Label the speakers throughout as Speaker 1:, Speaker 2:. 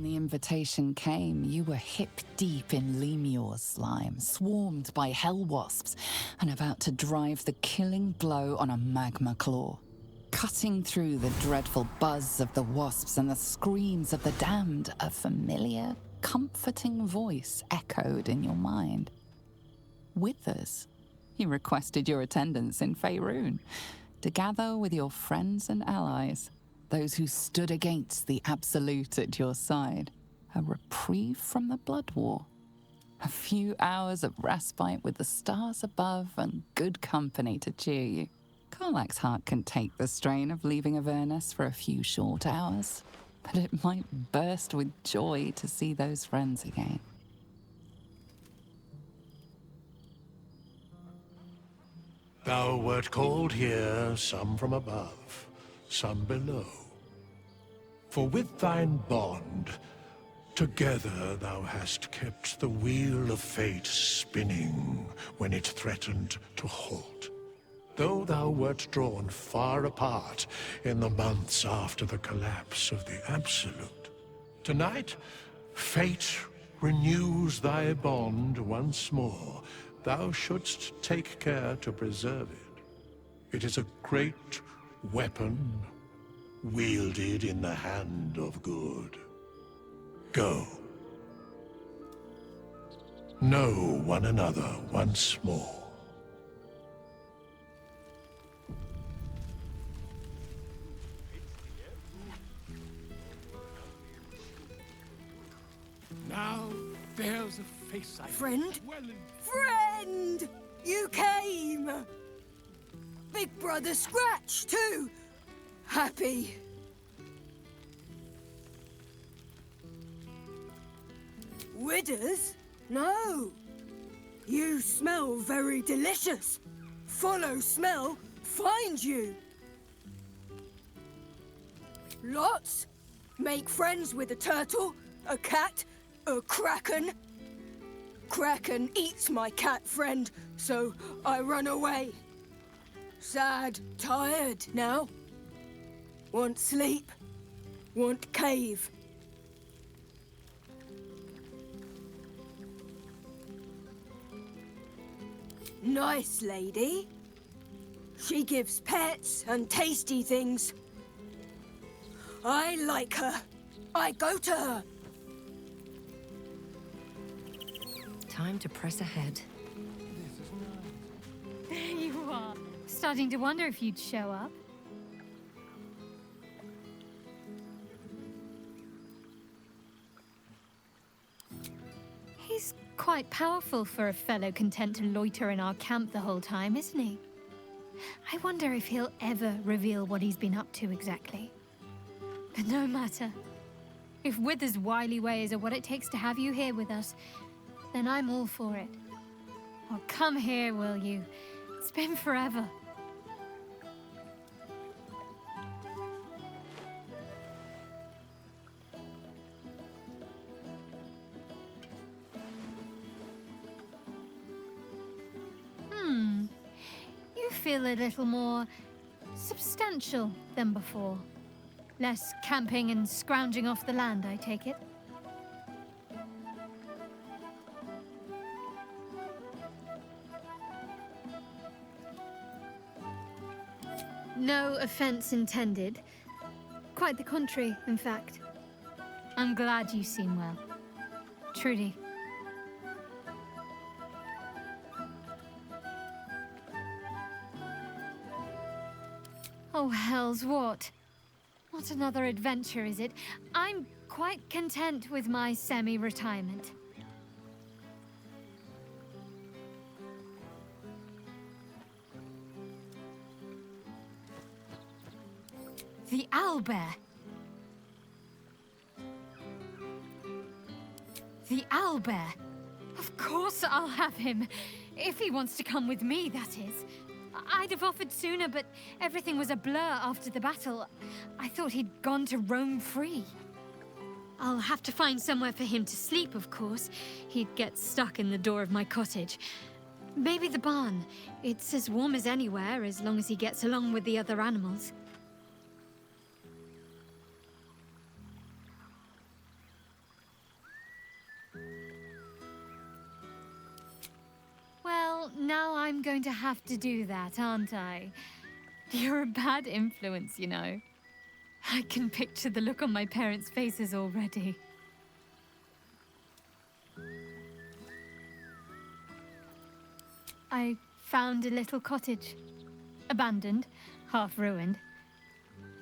Speaker 1: When the invitation came, you were hip-deep in Lemur's slime, swarmed by hell wasps, and about to drive the killing blow on a magma claw. Cutting through the dreadful buzz of the wasps and the screams of the damned, a familiar, comforting voice echoed in your mind. Withers, he requested your attendance in Faerun, to gather with your friends and allies, those who stood against the Absolute at your side, a reprieve from the Blood War. A few hours of respite with the stars above and good company to cheer you. Karlach's heart can take the strain of leaving Avernus for a few short hours, but it might burst with joy to see those friends again.
Speaker 2: Thou wert called here, some from above, some below. For with thine bond, together thou hast kept the wheel of fate spinning when it threatened to halt. Though thou wert drawn far apart in the months after the collapse of the Absolute, tonight, fate renews thy bond once more. Thou shouldst take care to preserve it. It is a great weapon, wielded in the hand of good. Go. Know one another once more.
Speaker 3: Now there's a face I
Speaker 4: Friend?
Speaker 3: well in...
Speaker 4: Friend! You came! Big Brother Scratch, too! Happy. Withers? No. You smell very delicious. Follow smell, find you. Lots? Make friends with a turtle, a cat, a kraken. Kraken eats my cat friend, so I run away. Sad, tired now. Want sleep, want cave. Nice lady. She gives pets and tasty things. I like her. I go to her.
Speaker 5: Time to press ahead.
Speaker 6: There you are. Starting to wonder if you'd show up. He's quite powerful for a fellow content to loiter in our camp the whole time, isn't he? I wonder if he'll ever reveal what he's been up to exactly. But no matter. If Wither's wily ways are what it takes to have you here with us, then I'm all for it. Oh, come here, will you? It's been forever. You feel a little more substantial than before. Less camping and scrounging off the land, I take it. No offense intended. Quite the contrary, in fact. I'm glad you seem well. Trudy. Oh, hells, what? Not another adventure, is it? I'm quite content with my semi-retirement. The owlbear. The owlbear. Of course I'll have him. If he wants to come with me, that is. I'd have offered sooner, but everything was a blur after the battle. I thought he'd gone to roam free. I'll have to find somewhere for him to sleep, of course. He'd get stuck in the door of my cottage. Maybe the barn. It's as warm as anywhere, as long as he gets along with the other animals. now I'm going to have to do that, aren't I? You're a bad influence, you know. I can picture the look on my parents' faces already. I found a little cottage. Abandoned, half ruined.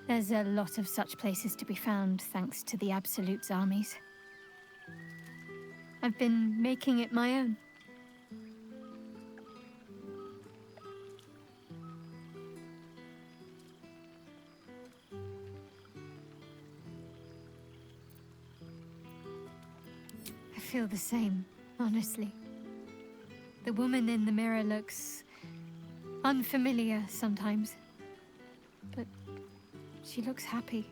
Speaker 6: There's a lot of such places to be found thanks to the Absolute's armies. I've been making it my own. I feel the same, honestly. The woman in the mirror looks unfamiliar sometimes, but she looks happy.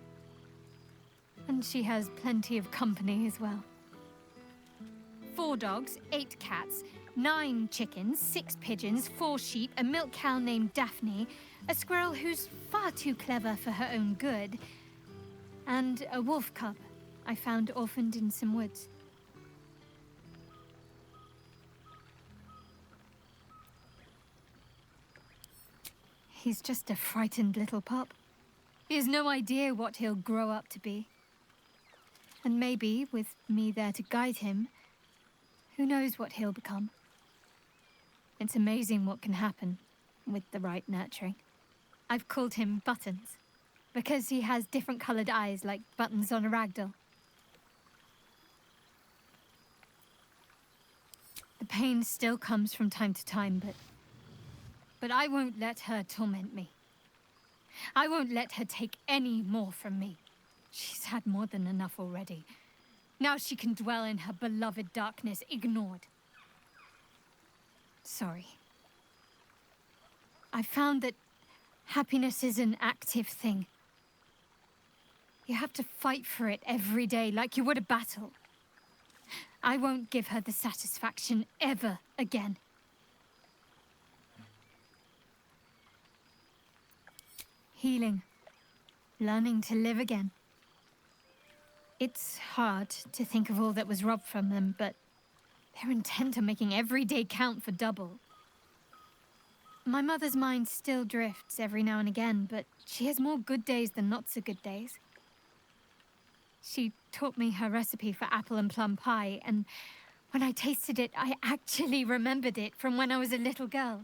Speaker 6: And she has plenty of company as well. 4 dogs, 8 cats, 9 chickens, 6 pigeons, 4 sheep, a milk cow named Daphne, a squirrel who's far too clever for her own good, and a wolf cub I found orphaned in some woods. He's just a frightened little pup. He has no idea what he'll grow up to be. And maybe, with me there to guide him, who knows what he'll become. It's amazing what can happen with the right nurturing. I've called him Buttons, because he has different colored eyes like buttons on a ragdoll. The pain still comes from time to time, but I won't let her torment me. I won't let her take any more from me. She's had more than enough already. Now she can dwell in her beloved darkness, ignored. Sorry. I found that happiness is an active thing. You have to fight for it every day like you would a battle. I won't give her the satisfaction ever again. Healing. Learning to live again. It's hard to think of all that was robbed from them, but they're intent on making every day count for double. My mother's mind still drifts every now and again, but she has more good days than not so good days. She taught me her recipe for apple and plum pie, and when I tasted it, I actually remembered it from when I was a little girl.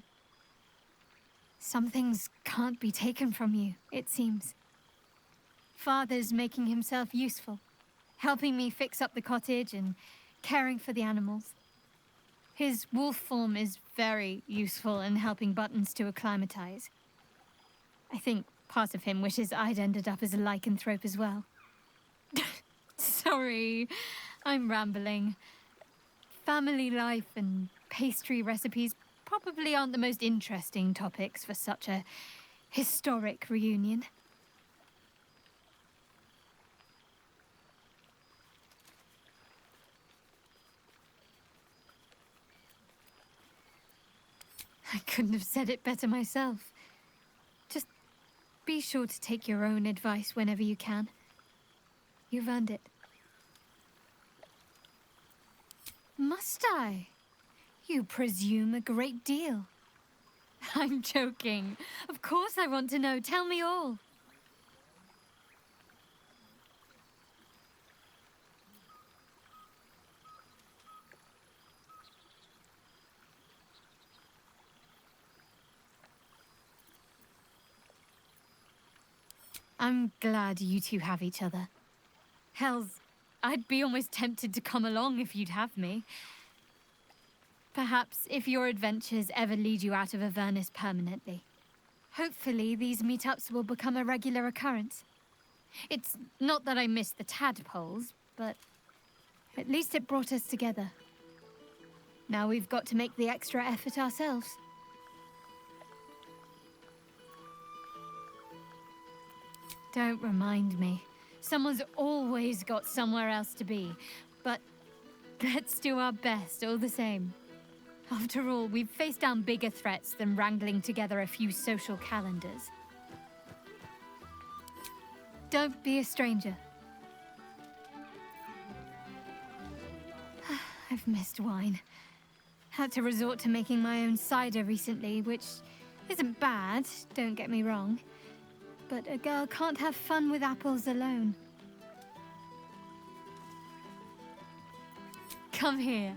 Speaker 6: Some things can't be taken from you, it seems. Father's making himself useful, helping me fix up the cottage and caring for the animals. His wolf form is very useful in helping Buttons to acclimatize. I think part of him wishes I'd ended up as a lycanthrope as well. Sorry, I'm rambling. Family life and pastry recipes probably aren't the most interesting topics for such a historic reunion. I couldn't have said it better myself. Just be sure to take your own advice whenever you can. You've earned it. Must I? You presume a great deal. I'm joking. Of course I want to know. Tell me all. I'm glad you two have each other. Hells, I'd be almost tempted to come along if you'd have me. Perhaps if your adventures ever lead you out of Avernus permanently. Hopefully these meetups will become a regular occurrence. It's not that I miss the tadpoles, but at least it brought us together. Now we've got to make the extra effort ourselves. Don't remind me. Someone's always got somewhere else to be, but let's do our best all the same. After all, we've faced down bigger threats than wrangling together a few social calendars. Don't be a stranger. I've missed wine. Had to resort to making my own cider recently, which isn't bad, don't get me wrong. But a girl can't have fun with apples alone. Come here.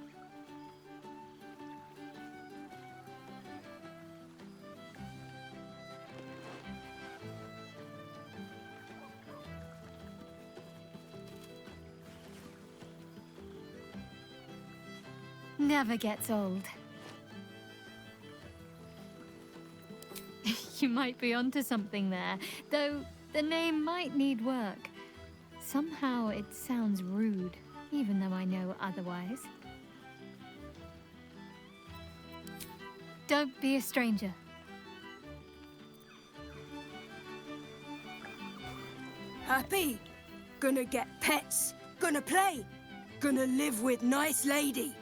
Speaker 6: Never gets old. You might be onto something there, though the name might need work. Somehow it sounds rude, even though I know otherwise. Don't be a stranger.
Speaker 4: Happy? Gonna get pets? Gonna play? Gonna live with nice lady?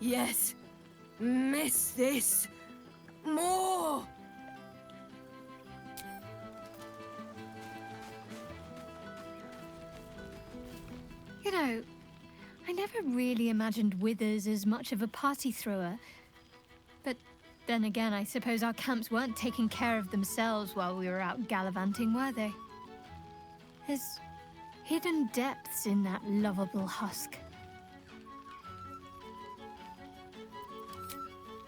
Speaker 4: Yes. Miss this. More.
Speaker 6: You know, I never really imagined Withers as much of a party thrower. But then again, I suppose our camps weren't taking care of themselves while we were out gallivanting, were they? There's hidden depths in that lovable husk.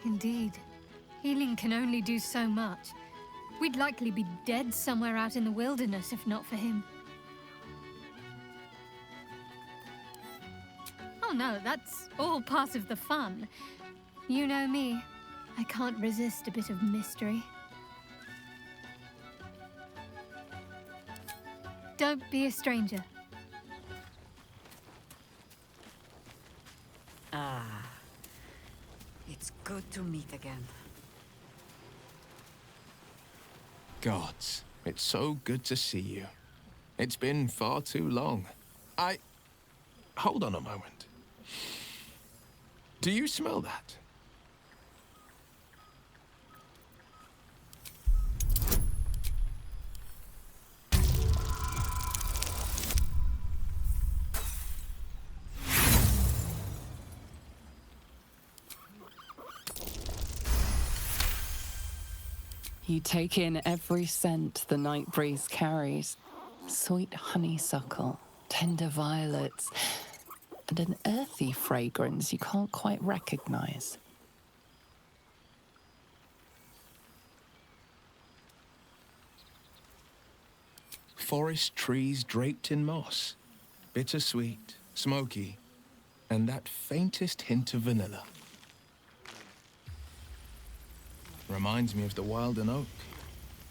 Speaker 6: Indeed. Healing can only do so much. We'd likely be dead somewhere out in the wilderness if not for him. Oh no, that's all part of the fun. You know me. I can't resist a bit of mystery. Don't be a stranger.
Speaker 7: It's good to meet again.
Speaker 8: Gods, it's so good to see you. It's been far too long. Hold on a moment. Do you smell that?
Speaker 1: You take in every scent the night breeze carries. Sweet honeysuckle, tender violets, and an earthy fragrance you can't quite recognize.
Speaker 8: Forest trees draped in moss. Bittersweet, smoky, and that faintest hint of vanilla. Reminds me of the Wilden Oak,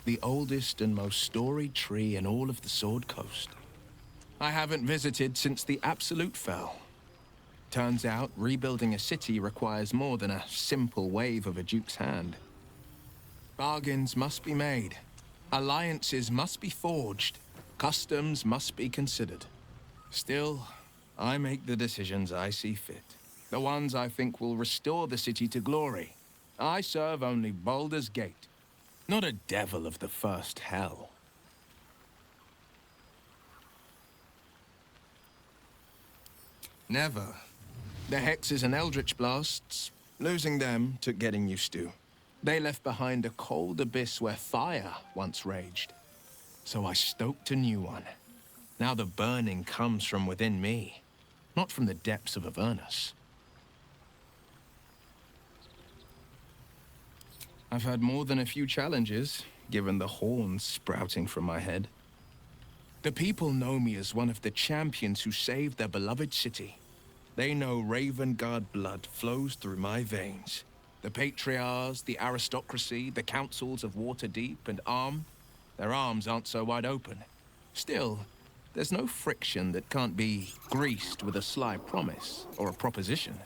Speaker 8: the oldest and most storied tree in all of the Sword Coast. I haven't visited since the Absolute fell. Turns out rebuilding a city requires more than a simple wave of a duke's hand. Bargains must be made, alliances must be forged, customs must be considered. Still, I make the decisions I see fit, the ones I think will restore the city to glory. I serve only Baldur's Gate, not a devil of the first hell. Never. The hexes and eldritch blasts, losing them took getting used to. They left behind a cold abyss where fire once raged. So I stoked a new one. Now the burning comes from within me, not from the depths of Avernus. I've had more than a few challenges, given the horns sprouting from my head. The people know me as one of the champions who saved their beloved city. They know Ravengard blood flows through my veins. The patriarchs, the aristocracy, the councils of Waterdeep and Arm, their arms aren't so wide open. Still, there's no friction that can't be greased with a sly promise or a proposition.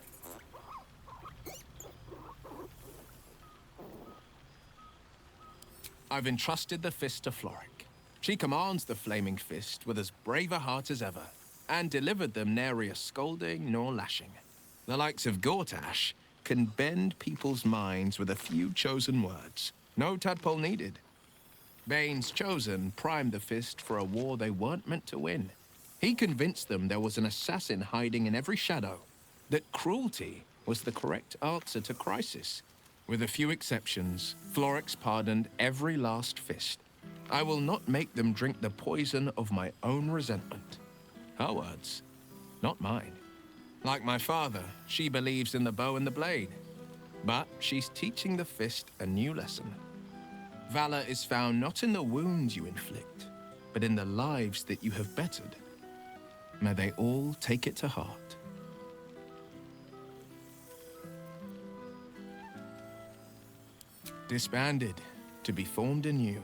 Speaker 8: I've entrusted the fist to Floric. She commands the Flaming Fist with as brave a heart as ever. and delivered them nary a scolding nor lashing. The likes of Gortash can bend people's minds with a few chosen words. No tadpole needed. Bane's Chosen primed the Fist for a war they weren't meant to win. He convinced them there was an assassin hiding in every shadow, that cruelty was the correct answer to crisis. With a few exceptions, Florix pardoned every last Fist. I will not make them drink the poison of my own resentment. Her words, not mine. Like my father, she believes in the bow and the blade. But she's teaching the Fist a new lesson. Valor is found not in the wounds you inflict, but in the lives that you have bettered. May they all take it to heart. Disbanded, to be formed anew.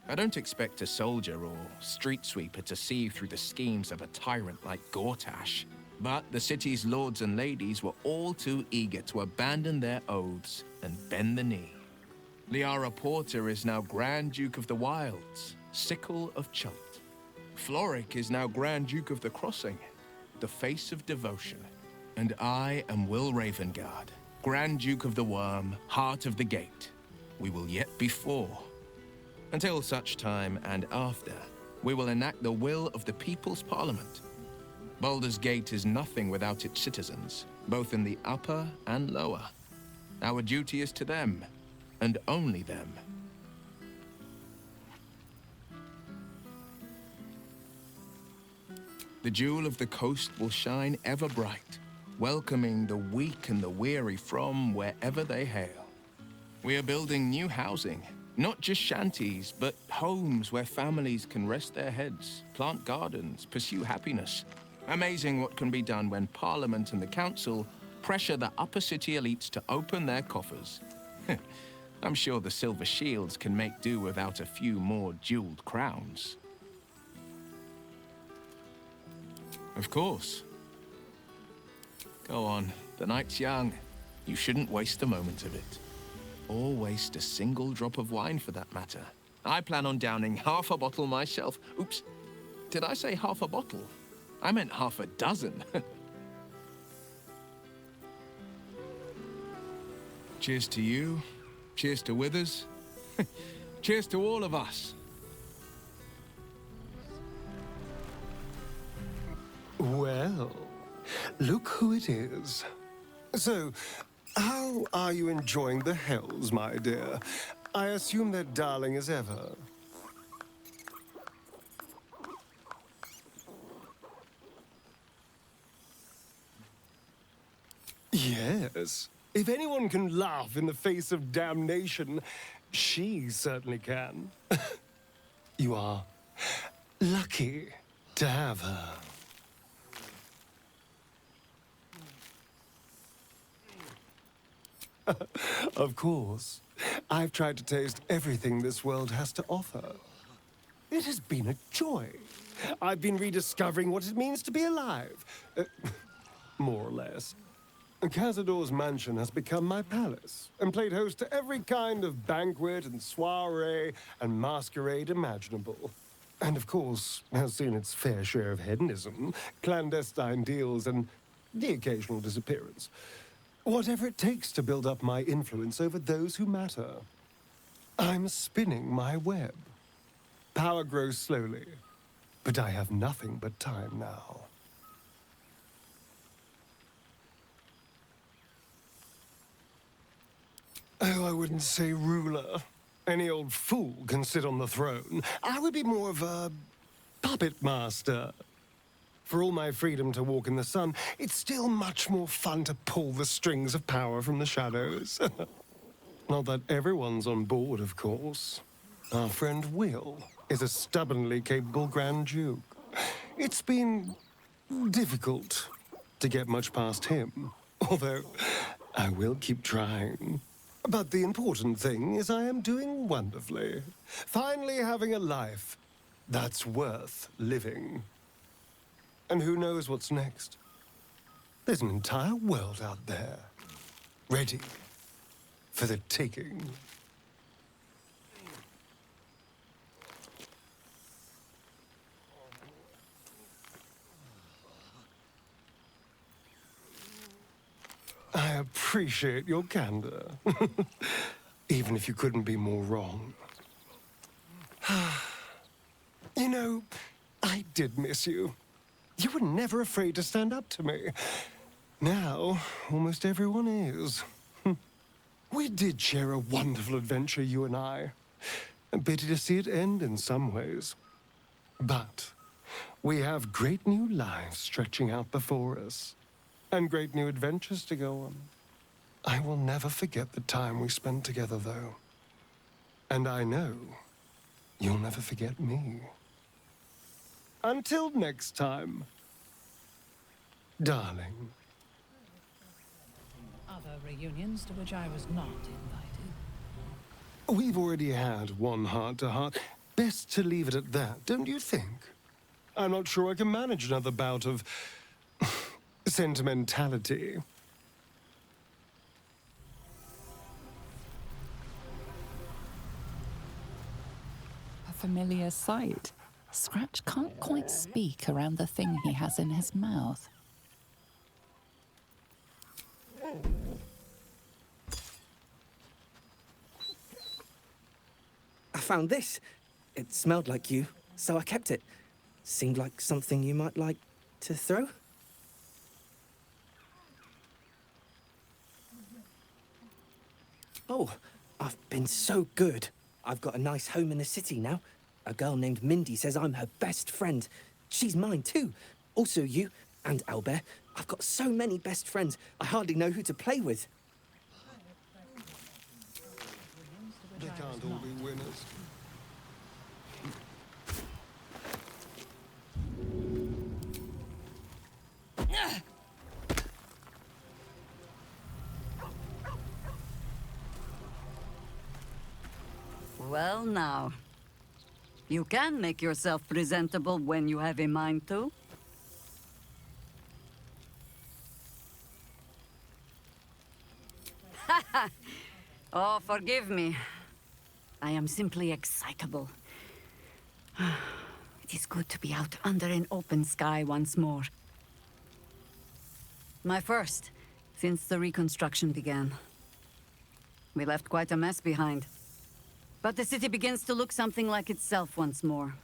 Speaker 8: I don't expect a soldier or street sweeper to see through the schemes of a tyrant like Gortash. But the city's lords and ladies were all too eager to abandon their oaths and bend the knee. Liara Porter is now Grand Duke of the Wilds, Sickle of Chult. Floric is now Grand Duke of the Crossing, the face of devotion. And I am Will Ravengard, Grand Duke of the Worm, Heart of the Gate. We will yet be four. Until such time and after, we will enact the will of the People's Parliament. Baldur's Gate is nothing without its citizens, both in the upper and lower. Our duty is to them, and only them. The jewel of the coast will shine ever bright, welcoming the weak and the weary from wherever they hail. We are building new housing, not just shanties, but homes where families can rest their heads, plant gardens, pursue happiness. Amazing what can be done when Parliament and the Council pressure the upper city elites to open their coffers. I'm sure the Silver Shields can make do without a few more jeweled crowns. Of course. Go on, the night's young. You shouldn't waste a moment of it. Or waste a single drop of wine for that matter. I plan on downing half a bottle myself. Oops, did I say half a bottle? I meant half a dozen. Cheers to you. Cheers to Withers. Cheers to all of us.
Speaker 9: Well, look who it is. So, how are you enjoying the Hells, my dear? I assume they're darling as ever. Yes. If anyone can laugh in the face of damnation, she certainly can. You are lucky to have her. Of course. I've tried to taste everything this world has to offer. It has been a joy. I've been rediscovering what it means to be alive. More or less. Cazador's mansion has become my palace, and played host to every kind of banquet and soiree and masquerade imaginable. And of course, has seen its fair share of hedonism, clandestine deals, and the occasional disappearance. Whatever it takes to build up my influence over those who matter. I'm spinning my web. Power grows slowly, but I have nothing but time now. Oh, I wouldn't say ruler. Any old fool can sit on the throne. I would be more of a puppet master. For all my freedom to walk in the sun, it's still much more fun to pull the strings of power from the shadows. Not that everyone's on board, of course. Our friend Will is a stubbornly capable Grand Duke. It's been difficult to get much past him, although I will keep trying. But the important thing is I am doing wonderfully. Finally having a life that's worth living. And who knows what's next? There's an entire world out there, ready for the taking. I appreciate your candor. Even if you couldn't be more wrong. You know, I did miss you. You were never afraid to stand up to me. Now, almost everyone is. We did share a wonderful adventure, you and I. A pity to see it end in some ways. But we have great new lives stretching out before us. And great new adventures to go on. I will never forget the time we spent together, though. And I know you'll never forget me. Until next time, darling.
Speaker 10: Other reunions to which I was not invited.
Speaker 9: We've already had one heart-to-heart. Best to leave it at that, don't you think? I'm not sure I can manage another bout of sentimentality.
Speaker 1: A familiar sight. Scratch can't quite speak around the thing he has in his mouth.
Speaker 11: I found this. It smelled like you, so I kept it. Seemed like something you might like to throw. Oh, I've been so good. I've got a nice home in the city now. A girl named Mindy says I'm her best friend. She's mine too. Also you and Albert. I've got so many best friends, I hardly know who to play with.
Speaker 9: They can't all be winners.
Speaker 7: Well, now. You can make yourself presentable when you have a mind to. Oh, forgive me. I am simply excitable. It is good to be out under an open sky once more. My first, since the reconstruction began. We left quite a mess behind. But the city begins to look something like itself once more.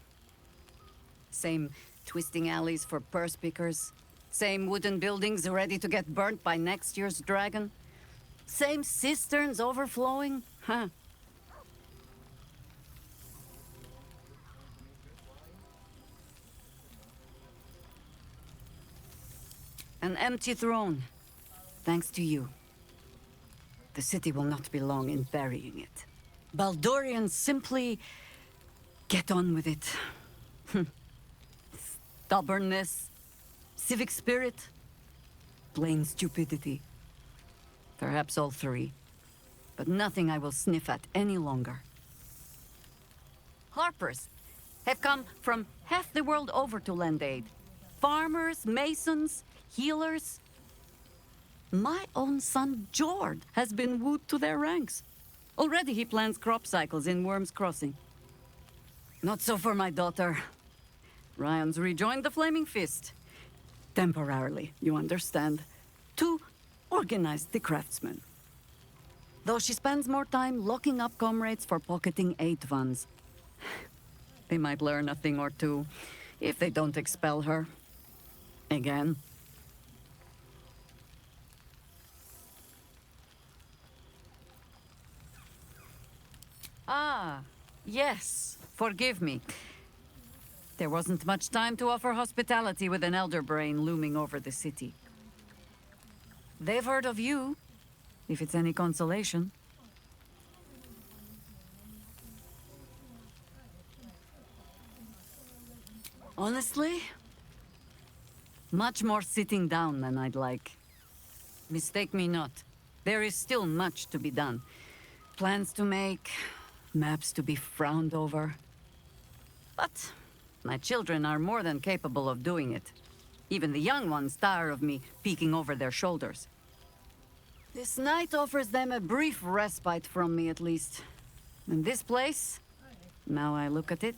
Speaker 7: Same twisting alleys for purse pickers. Same wooden buildings ready to get burnt by next year's dragon. Same cisterns overflowing. Huh. An empty throne, thanks to you. The city will not be long in burying it. Baldurians simply get on with it. Stubbornness, civic spirit, plain stupidity. Perhaps all three, but nothing I will sniff at any longer. Harpers have come from half the world over to lend aid. Farmers, masons, healers. My own son, Jord, has been wooed to their ranks. Already he plans crop cycles in Worm's Crossing. Not so for my daughter. Ryan's rejoined the Flaming Fist. Temporarily, you understand. To organize the craftsmen. Though she spends more time locking up comrades for pocketing aid funds. They might learn a thing or two, if they don't expel her. Again. Ah, yes. Forgive me. There wasn't much time to offer hospitality with an elder brain looming over the city. They've heard of you, if it's any consolation. Honestly, much more sitting down than I'd like. Mistake me not. There is still much to be done. Plans to make, maps to be frowned over. But my children are more than capable of doing it. Even the young ones tire of me peeking over their shoulders. This night offers them a brief respite from me, at least. And this place, now I look at it,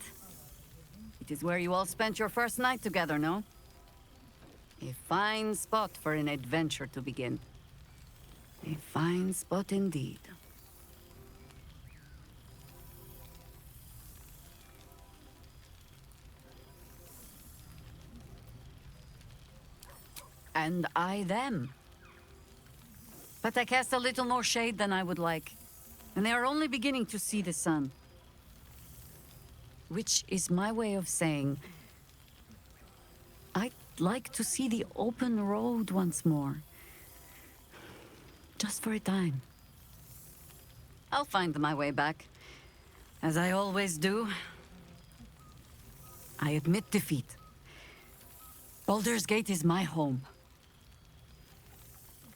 Speaker 7: it is where you all spent your first night together, no? A fine spot for an adventure to begin. A fine spot indeed. And I them. But I cast a little more shade than I would like, and they are only beginning to see the sun. Which is my way of saying, I'd like to see the open road once more. Just for a time. I'll find my way back, as I always do. I admit defeat. Baldur's Gate is my home.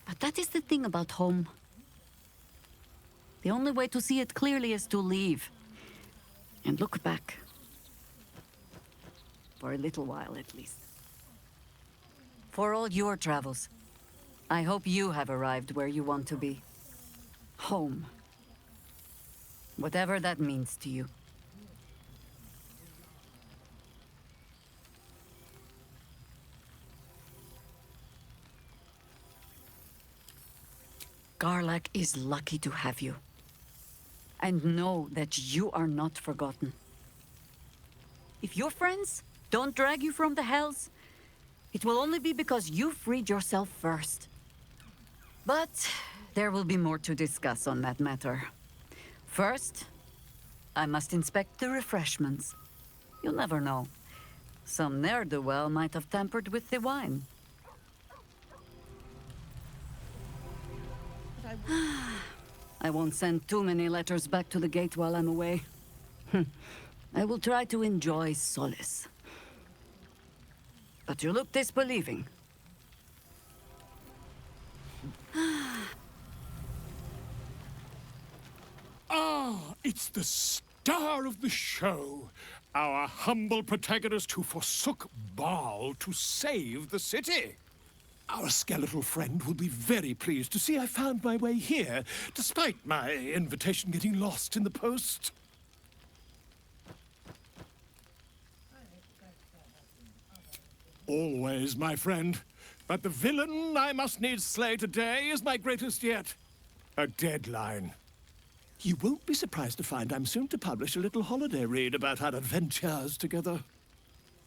Speaker 7: But that is the thing about home. The only way to see it clearly is to leave. And look back. For a little while, at least. For all your travels, I hope you have arrived where you want to be. Home. Whatever that means to you. Garlac is lucky to have you. And know that you are not forgotten. If your friends don't drag you from the hells, it will only be because you freed yourself first. But there will be more to discuss on that matter. First, I must inspect the refreshments. You'll never know. Some ne'er-do-well might have tampered with the wine. I won't send too many letters back to the gate while I'm away. I will try to enjoy solace. But you look disbelieving.
Speaker 3: It's the star of the show. Our humble protagonist who forsook Baal to save the city. Our skeletal friend will be very pleased to see I found my way here, despite my invitation getting lost in the post. Always, my friend. But the villain I must needs slay today is my greatest yet. A deadline. You won't be surprised to find I'm soon to publish a little holiday read about our adventures together.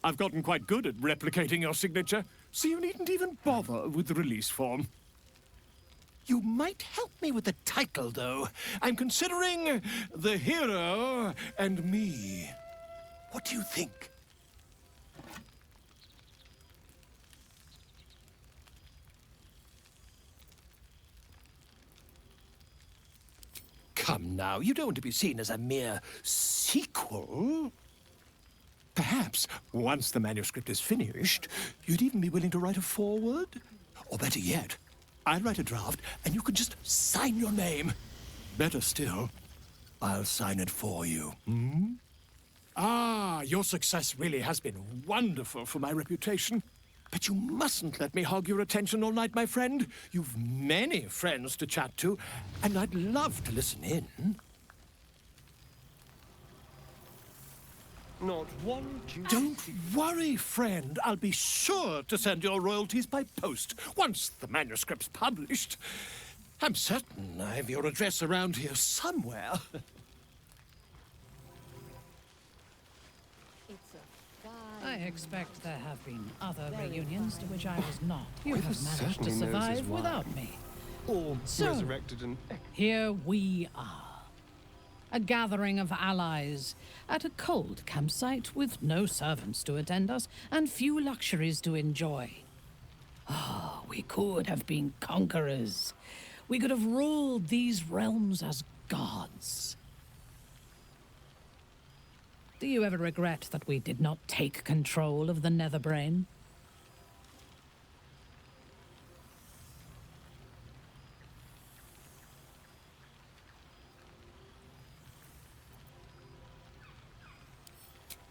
Speaker 3: I've gotten quite good at replicating your signature, so you needn't even bother with the release form. You might help me with the title, though. I'm considering The Hero and Me. What do you think? Come now, you don't want to be seen as a mere sequel. Perhaps, once the manuscript is finished, you'd even be willing to write a foreword? Or better yet, I'll write a draft and you can just sign your name. Better still, I'll sign it for you. Hmm? Your success really has been wonderful for my reputation. But you mustn't let me hog your attention all night, my friend. You've many friends to chat to, and I'd love to listen in.
Speaker 9: Not one juice.
Speaker 3: Don't worry, friend. I'll be sure to send your royalties by post once the manuscript's published. I'm certain I have your address around here somewhere.
Speaker 10: I expect there have been other reunions to which I was not. You
Speaker 9: We've
Speaker 10: have managed to
Speaker 9: certainly knows his
Speaker 10: survive
Speaker 9: why.
Speaker 10: without me.
Speaker 9: Or
Speaker 10: So-
Speaker 9: resurrected and...
Speaker 10: Here we are. A gathering of allies at a cold campsite with no servants to attend us and few luxuries to enjoy. Oh, we could have been conquerors. We could have ruled these realms as gods. Do you ever regret that we did not take control of the Netherbrain?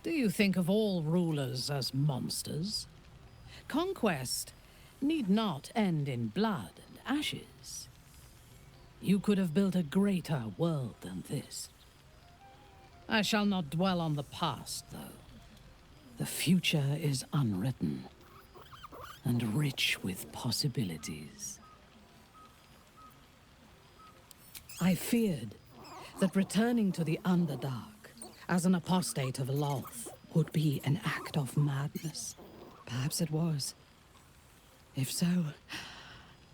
Speaker 10: Do you think of all rulers as monsters? Conquest need not end in blood and ashes. You could have built a greater world than this. I shall not dwell on the past, though. The future is unwritten and rich with possibilities. I feared that returning to the Underdark as an apostate of Loth would be an act of madness. Perhaps it was. If so,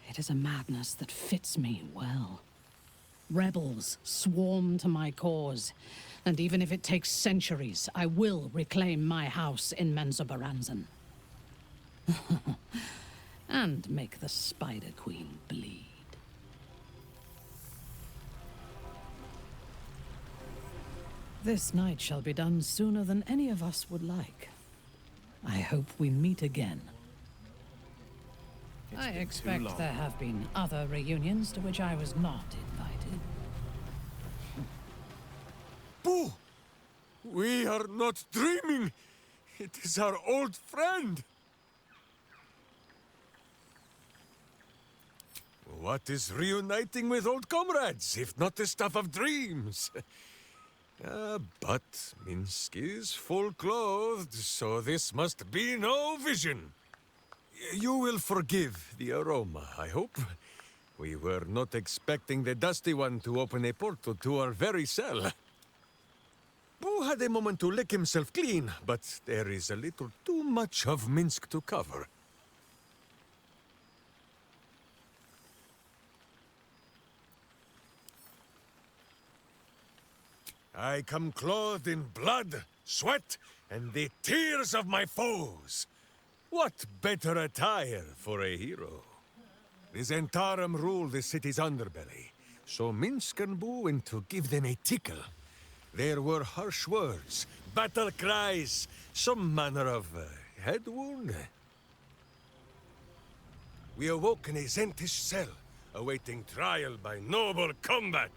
Speaker 10: it is a madness that fits me well. Rebels swarm to my cause, and even if it takes centuries, I will reclaim my house in Menzoberranzan. And make the Spider Queen bleed. This night shall be done sooner than any of us would like. I hope we meet again. I expect there have been other reunions to which I was not invited.
Speaker 12: Boo! We are not dreaming! It is our old friend! What is reuniting with old comrades, if not the stuff of dreams? But Minsk is full-clothed, so this must be no vision. You will forgive the aroma, I hope. We were not expecting the Dusty One to open a portal to our very cell. Boo had a moment to lick himself clean, but there is a little too much of Minsk to cover. I come clothed in blood, sweat, and the tears of my foes. What better attire for a hero? The Zentarum rule the city's underbelly, so Minsk and Boo went to give them a tickle. There were harsh words, battle cries, some manner of head wound. We awoke in a Zentish cell, awaiting trial by noble combat.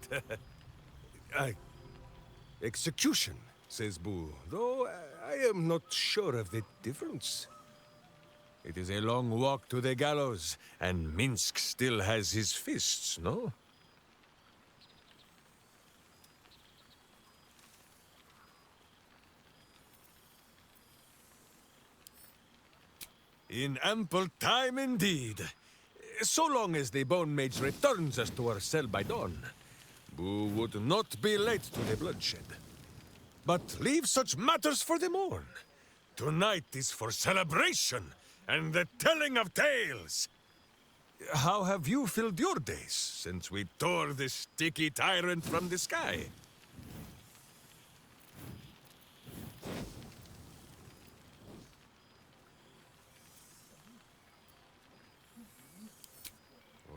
Speaker 12: Execution, says Boo, though I am not sure of the difference. It is a long walk to the gallows, and Minsk still has his fists, no? In ample time indeed. So long as the Bone Mage returns us to our cell by dawn. Boo would not be late to the bloodshed. But leave such matters for the morn. Tonight is for celebration and the telling of tales. How have you filled your days since we tore this sticky tyrant from the sky?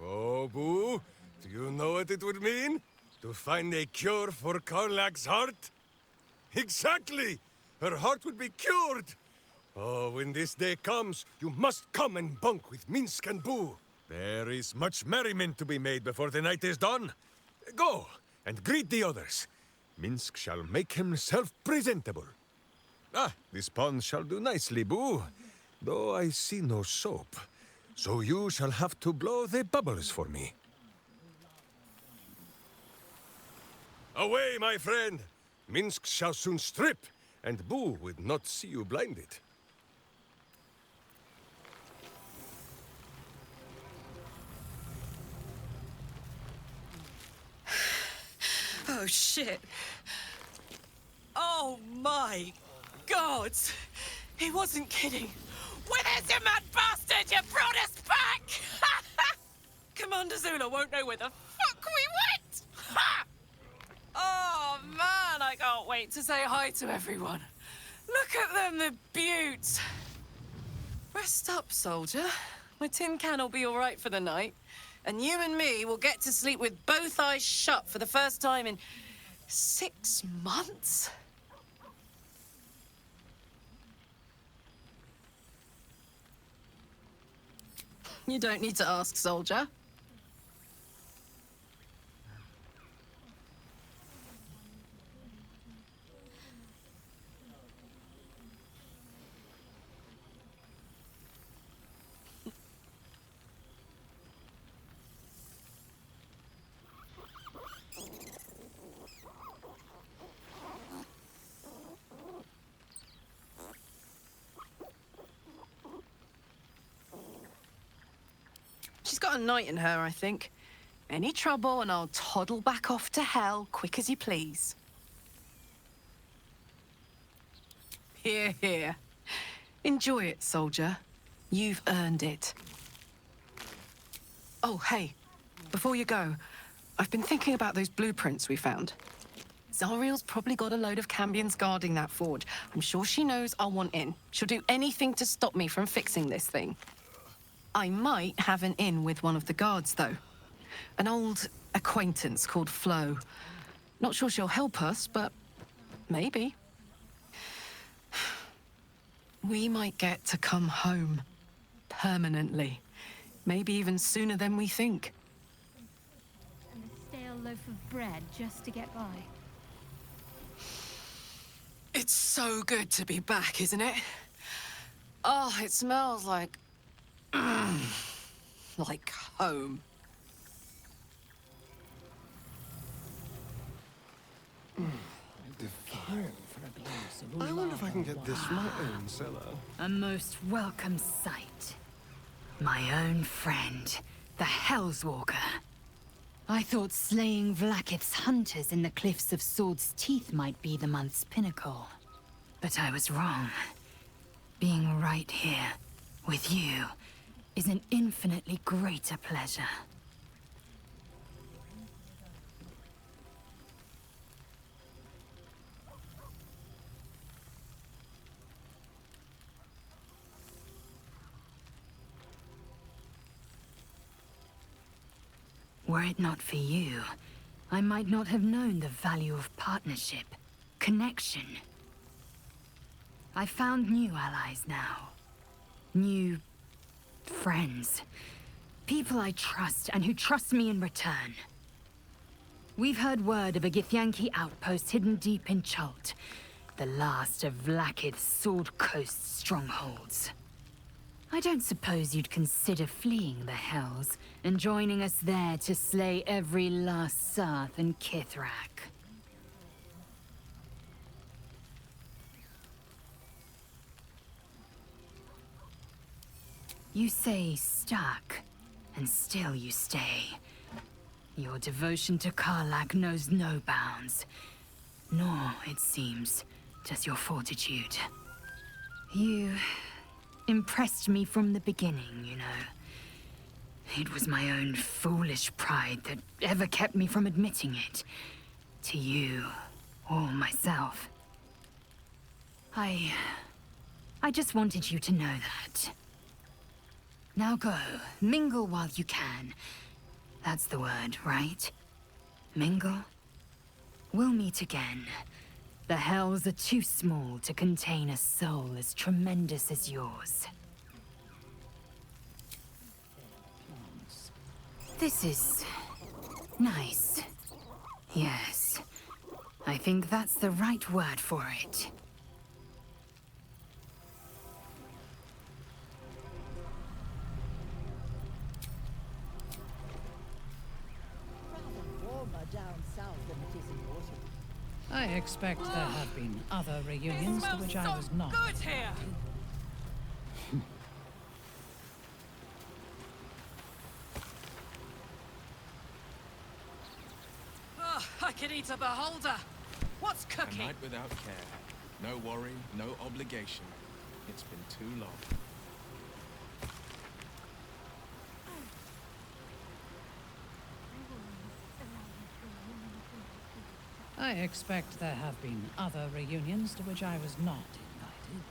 Speaker 12: Oh, Boo, do you know what it would mean? To find a cure for Karlach's heart? Exactly! Her heart would be cured! Oh, when this day comes, you must come and bunk with Minsk and Boo. There is much merriment to be made before the night is done. Go, and greet the others. Minsk shall make himself presentable. Ah, this pond shall do nicely, Boo. Though I see no soap. So you shall have to blow the bubbles for me. Away, my friend! Minsk shall soon strip, and Boo would not see you blinded.
Speaker 13: Oh, shit. Oh, my God. He wasn't kidding. Where's your mad bastard? You brought us back! Commander Zula won't know where the fuck we went! Ha! Oh, man, I can't wait to say hi to everyone. Look at them, the beauts. Rest up, soldier. My tin can will be all right for the night. And you and me will get to sleep with both eyes shut for the first time in 6 months. You don't need to ask, soldier. She's got a knight in her, I think. Any trouble and I'll toddle back off to hell quick as you please. Here, here. Enjoy it, soldier. You've earned it. Oh, hey. Before you go, I've been thinking about those blueprints we found. Zariel's probably got a load of Cambions guarding that forge. I'm sure she knows I'll want in. She'll do anything to stop me from fixing this thing. I might have an in with one of the guards, though. An old acquaintance called Flo. Not sure she'll help us, but maybe. We might get to come home. Permanently. Maybe even sooner than we think.
Speaker 6: And a stale loaf of bread just to get by.
Speaker 13: It's so good to be back, isn't it? Oh, it smells like... like home.
Speaker 9: I wonder if I can get this from my own cellar.
Speaker 1: A most welcome sight. My own friend, the Hellswalker. I thought slaying Vlaakith's hunters in the Cliffs of Swords Teeth might be the month's pinnacle. But I was wrong. Being right here, with you, is an infinitely greater pleasure. Were it not for you, I might not have known the value of partnership, connection. I found new allies now. New friends. People I trust and who trust me in return. We've heard word of a Githyanki outpost hidden deep in Chult, the last of Vlaakith's Sword Coast strongholds. I don't suppose you'd consider fleeing the Hells and joining us there to slay every last Sarth and Kithrak. You say stuck, and still you stay. Your devotion to Karlach knows no bounds, nor, it seems, does your fortitude. You impressed me from the beginning, you know. It was my own foolish pride that ever kept me from admitting it. To you, or myself. I just wanted you to know that. Now go, mingle while you can. That's the word, right? Mingle? We'll meet again. The Hells are too small to contain a soul as tremendous as yours. This is nice. Yes. I think that's the right word for it.
Speaker 10: I expect there have been other reunions to which I was not.
Speaker 13: Good here. Oh, I could eat a beholder. What's
Speaker 8: A
Speaker 13: cooking?
Speaker 8: night without care. No worry, no obligation. It's been too long.
Speaker 10: I expect there have been other reunions to which I was not invited.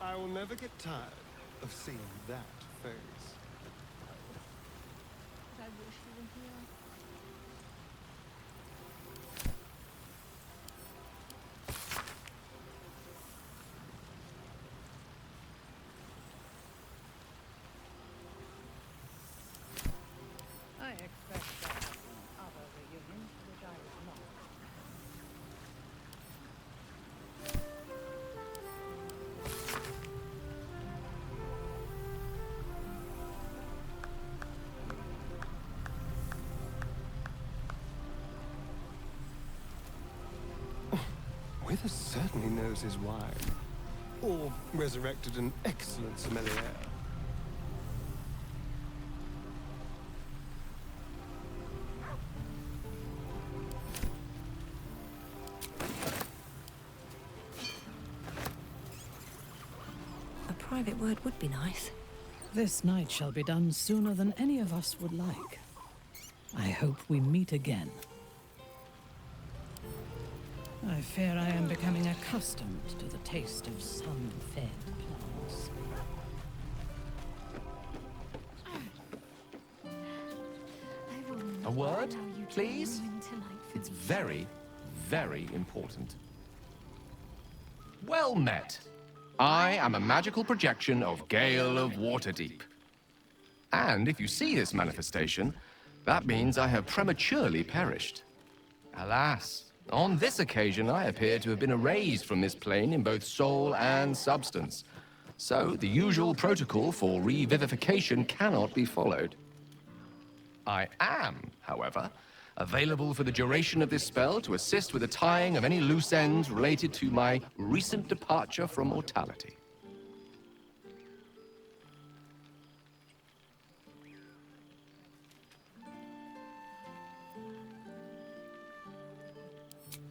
Speaker 9: I will never get tired of seeing that face.
Speaker 6: I wish you were here.
Speaker 10: I expect there have been other reunions to which I was not.
Speaker 9: Wither certainly knows his wine. Or resurrected an excellent sommelier.
Speaker 5: A private word would be nice.
Speaker 10: This night shall be done sooner than any of us would like. I hope we meet again. I fear I am becoming accustomed to the taste of sun-fed plants.
Speaker 14: A word, please? It's very, very important. Well met. I am a magical projection of Gale of Waterdeep. And if you see this manifestation, that means I have prematurely perished. Alas, on this occasion I appear to have been erased from this plane in both soul and substance. So the usual protocol for revivification cannot be followed. I am, however, available for the duration of this spell to assist with the tying of any loose ends related to my recent departure from mortality.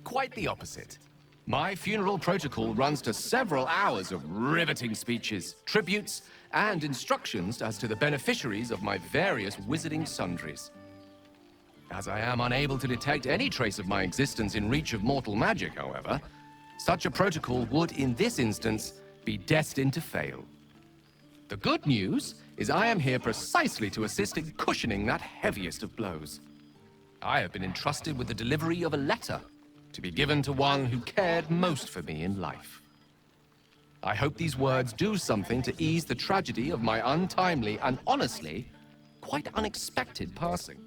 Speaker 14: Quite the opposite. My funeral protocol runs to several hours of riveting speeches, tributes, and instructions as to the beneficiaries of my various wizarding sundries. As I am unable to detect any trace of my existence in reach of mortal magic, however, such a protocol would, in this instance, be destined to fail. The good news is I am here precisely to assist in cushioning that heaviest of blows. I have been entrusted with the delivery of a letter to be given to one who cared most for me in life. I hope these words do something to ease the tragedy of my untimely and honestly, quite unexpected passing.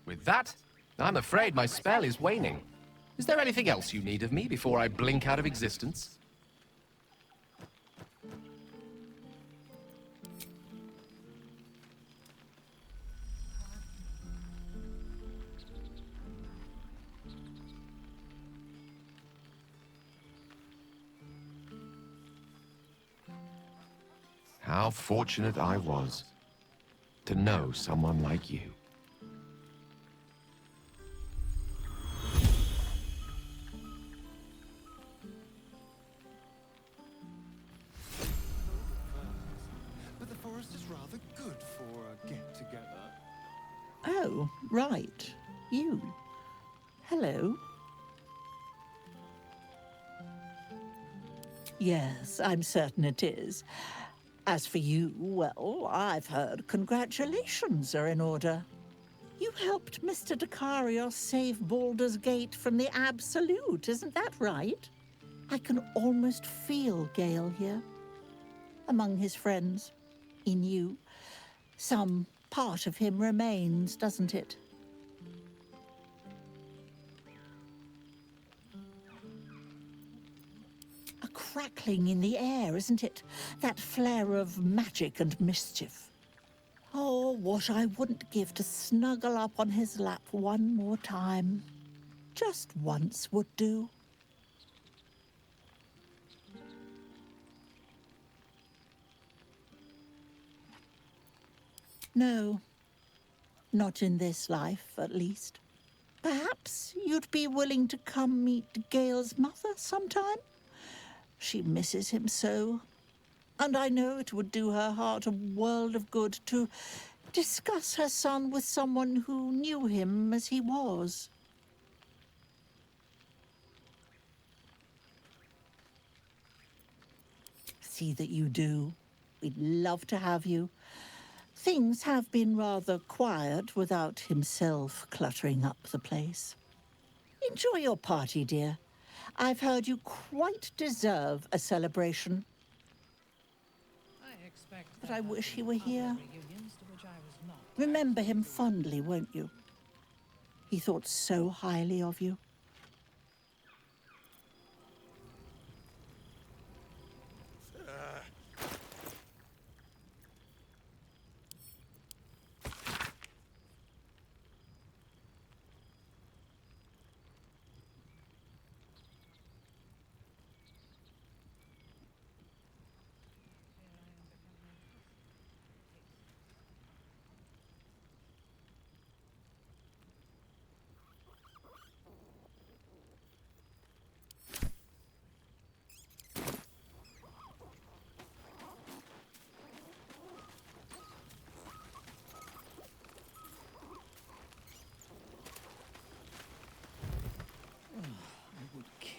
Speaker 14: With that, I'm afraid my spell is waning. Is there anything else you need of me before I blink out of existence? How fortunate I was to know someone like you.
Speaker 9: But the forest is rather good for a get-together.
Speaker 15: Oh, right. You. Hello. Yes, I'm certain it is. As for you, well, I've heard congratulations are in order. You helped Mr. Dacarios save Baldur's Gate from the Absolute, isn't that right? I can almost feel Gale here. Among his friends, in you. Some part of him remains, doesn't it? A crackling in the air, isn't it? That flare of magic and mischief. Oh, what I wouldn't give to snuggle up on his lap one more time. Just once would do. No, not in this life, at least. Perhaps you'd be willing to come meet Gale's mother sometime? She misses him so, and I know it would do her heart a world of good to discuss her son with someone who knew him as he was. See that you do. We'd love to have you. Things have been rather quiet without himself cluttering up the place. Enjoy your party, dear. I've heard you quite deserve a celebration. But I wish he were here. Remember him fondly, won't you? He thought so highly of you.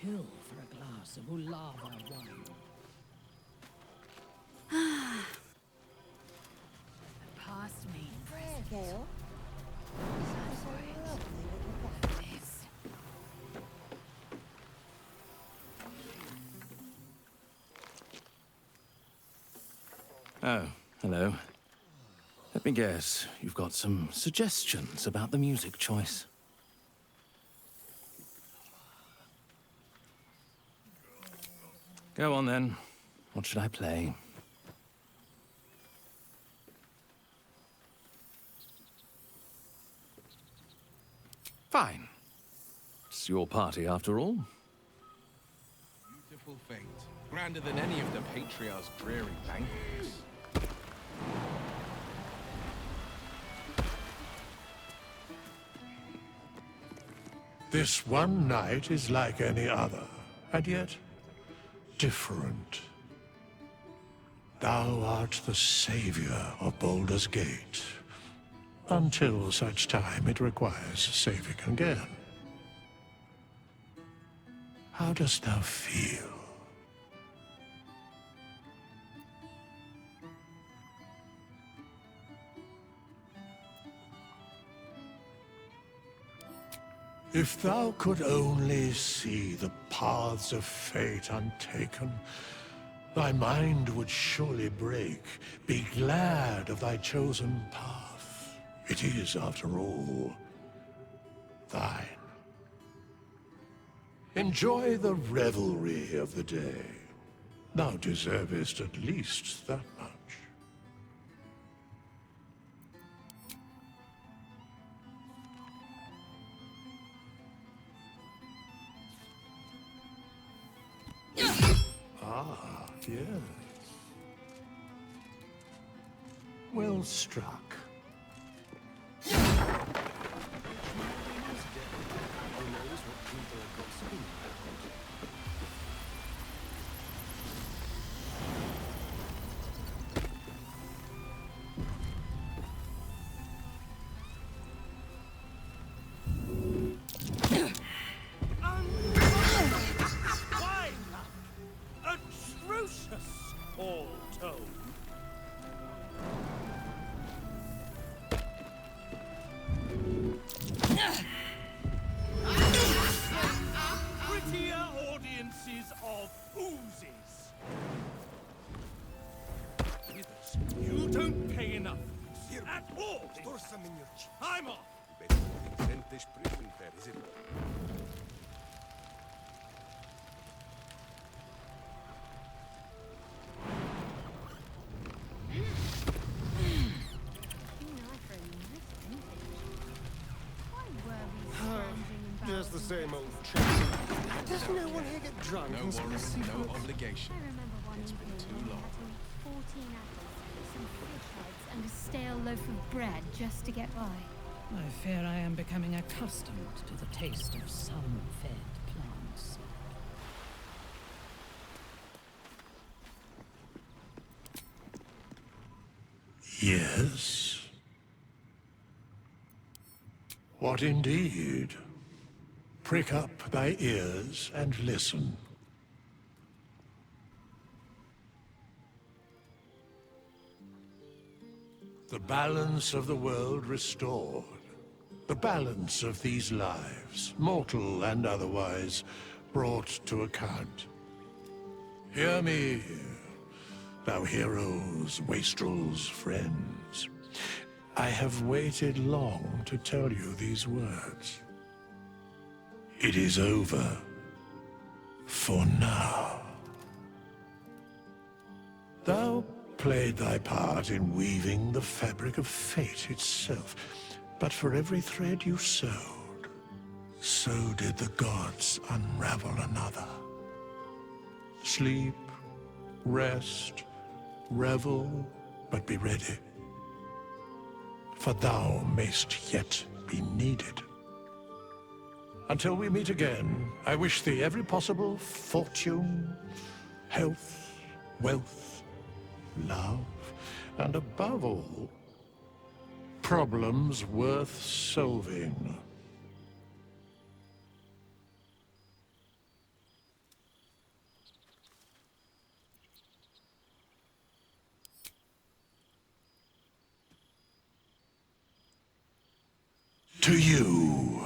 Speaker 10: kill for a glass of Ulava wine.
Speaker 6: Past me.
Speaker 15: There, Gale.
Speaker 16: Oh, hello. Let me guess, you've got some suggestions about the music choice. Go on then. What should I play? Fine. It's your party after all.
Speaker 8: Beautiful fate. Grander than any of the Patriarch's dreary banquets.
Speaker 2: This one night is like any other, and yet different. Thou art the savior of Baldur's Gate, until such time it requires saving again. How dost thou feel? If thou could only see the paths of fate untaken, thy mind would surely break. Be glad of thy chosen path. It is, after all, thine. Enjoy the revelry of the day. Thou deservest at least that much. Ah, yes. Well struck.
Speaker 9: Just the same old chat. Does no one here get drunk?
Speaker 8: No worries, no obligation.
Speaker 6: I remember one
Speaker 8: It's been
Speaker 6: evening
Speaker 8: too long.
Speaker 6: having 14 apples, some fish heads, and a stale loaf of bread just to get by.
Speaker 10: I fear I am becoming accustomed to the taste of sun-fed plants.
Speaker 2: Yes. What indeed? Prick up thy ears and listen. The balance of the world restored. The balance of these lives, mortal and otherwise, brought to account. Hear me, thou heroes, wastrels, friends. I have waited long to tell you these words. It is over. For now. Thou played thy part in weaving the fabric of fate itself, but for every thread you sewed, so did the gods unravel another. Sleep, rest, revel, but be ready. For thou mayst yet be needed. Until we meet again, I wish thee every possible fortune, health, wealth, love, and above all, problems worth solving. to you.